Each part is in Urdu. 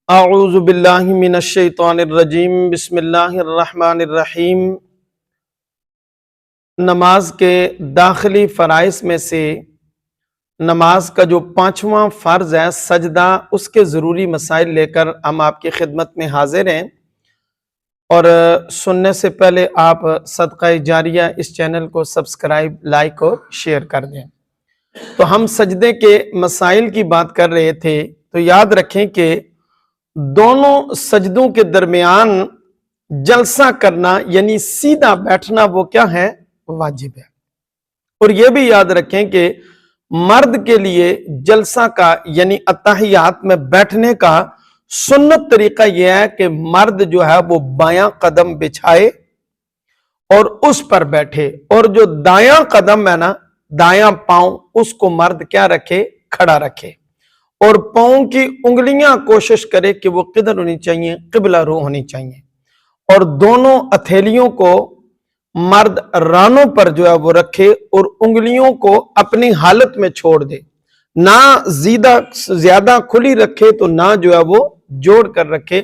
اعوذ باللہ من الشیطان الرجیم بسم اللہ الرحمن الرحیم۔ نماز کے داخلی فرائض میں سے نماز کا جو 5واں فرض ہے سجدہ، اس کے ضروری مسائل لے کر ہم آپ کی خدمت میں حاضر ہیں۔ اور سننے سے پہلے آپ صدقہ جاریہ اس چینل کو سبسکرائب، لائک اور شیئر کر دیں۔ تو ہم سجدے کے مسائل کی بات کر رہے تھے، تو یاد رکھیں کہ دونوں سجدوں کے درمیان جلسہ کرنا یعنی سیدھا بیٹھنا وہ کیا ہے؟ واجب ہے۔ اور یہ بھی یاد رکھیں کہ مرد کے لیے جلسہ کا یعنی اتحیات میں بیٹھنے کا سنت طریقہ یہ ہے کہ مرد جو ہے وہ بایاں قدم بچھائے اور اس پر بیٹھے، اور جو دایاں قدم ہے نا، دایاں پاؤں، اس کو مرد کیا رکھے؟ کھڑا رکھے، اور پاؤں کی انگلیاں کوشش کرے کہ وہ کدھر ہونی چاہیے؟ قبلہ رو ہونی چاہیے، اور دونوں ہتھیلیوں کو مرد رانوں پر جو ہے وہ رکھے اور انگلیوں کو اپنی حالت میں چھوڑ دے، نہ زیادہ کھلی رکھے تو نہ جو ہے وہ جوڑ کر رکھے۔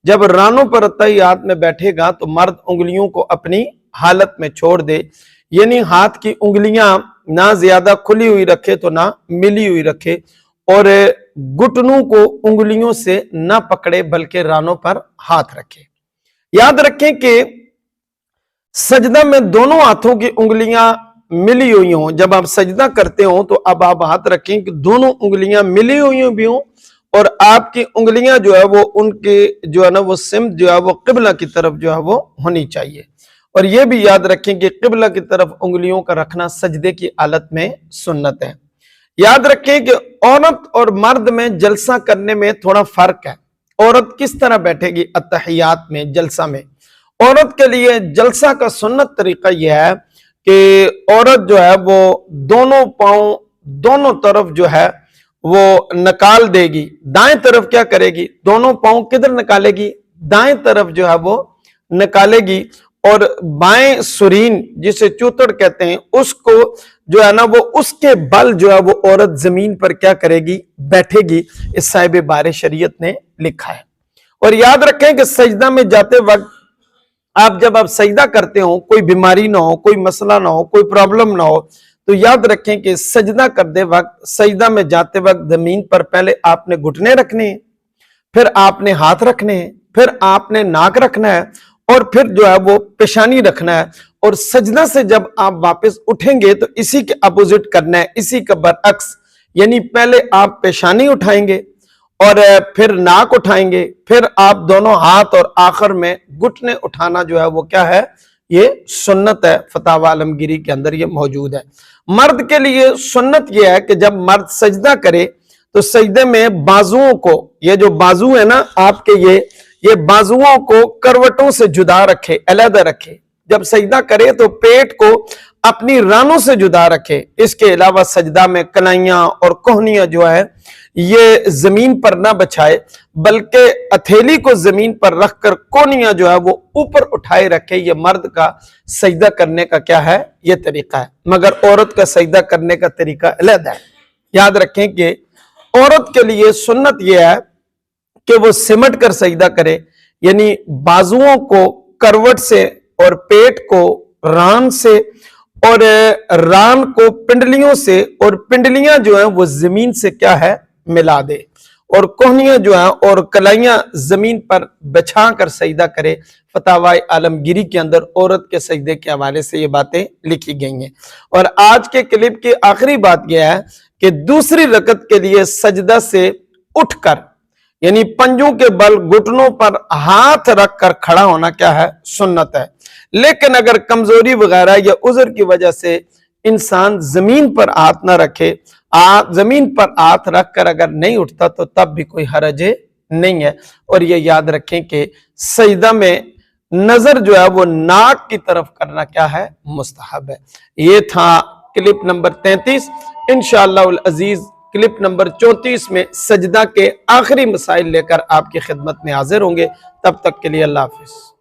جب رانوں پر اتحیات میں بیٹھے گا تو مرد انگلیوں کو اپنی حالت میں چھوڑ دے، یعنی ہاتھ کی انگلیاں نہ زیادہ کھلی ہوئی رکھے تو نہ ملی ہوئی رکھے، اور گھٹنوں کو انگلیوں سے نہ پکڑے بلکہ رانوں پر ہاتھ رکھے۔ یاد رکھیں کہ سجدہ میں دونوں ہاتھوں کی انگلیاں ملی ہوئی ہوں۔ جب آپ سجدہ کرتے ہوں تو اب آپ ہاتھ رکھیں کہ دونوں انگلیاں ملی ہوئی بھی ہوں، اور آپ کی انگلیاں جو ہے وہ ان کے جو ہے نا وہ سمت جو ہے وہ قبلہ کی طرف جو ہے وہ ہونی چاہیے۔ اور یہ بھی یاد رکھیں کہ قبلہ کی طرف انگلیوں کا رکھنا سجدے کی حالت میں سنت ہے۔ یاد رکھیں کہ عورت اور مرد میں جلسہ کرنے میں تھوڑا فرق ہے۔ عورت کس طرح بیٹھے گی اتحیات میں، جلسہ میں؟ عورت کے لیے جلسہ کا سنت طریقہ یہ ہے کہ عورت جو ہے وہ دونوں پاؤں دونوں طرف جو ہے وہ نکال دے گی۔ دائیں طرف کیا کرے گی؟ دونوں پاؤں کدھر نکالے گی؟ دائیں طرف جو ہے وہ نکالے گی، اور بائیں سرین جسے چوتڑ کہتے ہیں اس کو جو ہے نا وہ اس کے بل جو ہے وہ عورت زمین پر کیا کرے گی؟ بیٹھے گی۔ اس صاحب بار شریعت نے لکھا ہے۔ اور یاد رکھیں کہ سجدہ میں جاتے وقت جب آپ سجدہ کرتے ہو، کوئی بیماری نہ ہو، کوئی مسئلہ نہ ہو، کوئی پرابلم نہ ہو، تو یاد رکھیں کہ سجدہ کرتے وقت، سجدہ میں جاتے وقت زمین پر پہلے آپ نے گھٹنے رکھنے ہیں، پھر آپ نے ہاتھ رکھنے ہیں، پھر آپ نے ناک رکھنا ہے، اور پھر جو ہے وہ پیشانی رکھنا ہے۔ اور سجدہ سے جب آپ واپس اٹھیں گے تو اسی کے اپوزٹ کرنا ہے، اسی کا برعکس، یعنی پہلے آپ پیشانی اٹھائیں گے اور پھر ناک اٹھائیں گے، پھر آپ دونوں ہاتھ، اور آخر میں گھٹنے اٹھانا جو ہے وہ کیا ہے؟ یہ سنت ہے۔ فتاوی عالمگیری کے اندر یہ موجود ہے۔ مرد کے لیے سنت یہ ہے کہ جب مرد سجدہ کرے تو سجدے میں بازوؤں کو، یہ جو بازو ہے نا آپ کے، یہ بازوؤں کو کروٹوں سے جدا رکھے، علیحدہ رکھے۔ جب سجدہ کرے تو پیٹ کو اپنی رانوں سے جدا رکھے۔ اس کے علاوہ سجدہ میں کلائیاں اور کوہنیاں جو ہے یہ زمین پر نہ بچھائے، بلکہ ہتھیلی کو زمین پر رکھ کر کوہنیاں جو ہے وہ اوپر اٹھائے رکھے۔ یہ مرد کا سجدہ کرنے کا کیا ہے؟ یہ طریقہ ہے، مگر عورت کا سجدہ کرنے کا طریقہ علیحدہ ہے۔ یاد رکھیں کہ عورت کے لیے سنت یہ ہے کہ وہ سمٹ کر سجدہ کرے، یعنی بازوؤں کو کروٹ سے اور پیٹ کو ران سے، اور ران کو پنڈلیوں سے، اور پنڈلیاں جو ہیں وہ زمین سے کیا ہے؟ ملا دے، اور کوہنیاں جو ہیں اور کلائیاں زمین پر بچھا کر سجدہ کرے۔ فتاوی عالمگیری کے اندر عورت کے سجدے کے حوالے سے یہ باتیں لکھی گئی ہیں۔ اور آج کے کلپ کی آخری بات یہ ہے کہ دوسری رکعت کے لیے سجدہ سے اٹھ کر، یعنی پنجوں کے بل گھٹنوں پر ہاتھ رکھ کر کھڑا ہونا کیا ہے؟ سنت ہے۔ لیکن اگر کمزوری وغیرہ یا عذر کی وجہ سے انسان زمین پر ہاتھ نہ رکھے، زمین پر ہاتھ رکھ کر اگر نہیں اٹھتا تو تب بھی کوئی حرج نہیں ہے۔ اور یہ یاد رکھیں کہ سجدہ میں نظر جو ہے وہ ناک کی طرف کرنا کیا ہے؟ مستحب ہے۔ یہ تھا کلپ نمبر 33۔ انشاءاللہ العزیز کلپ نمبر 34 میں سجدہ کے آخری مسائل لے کر آپ کی خدمت میں حاضر ہوں گے۔ تب تک کے لیے اللہ حافظ۔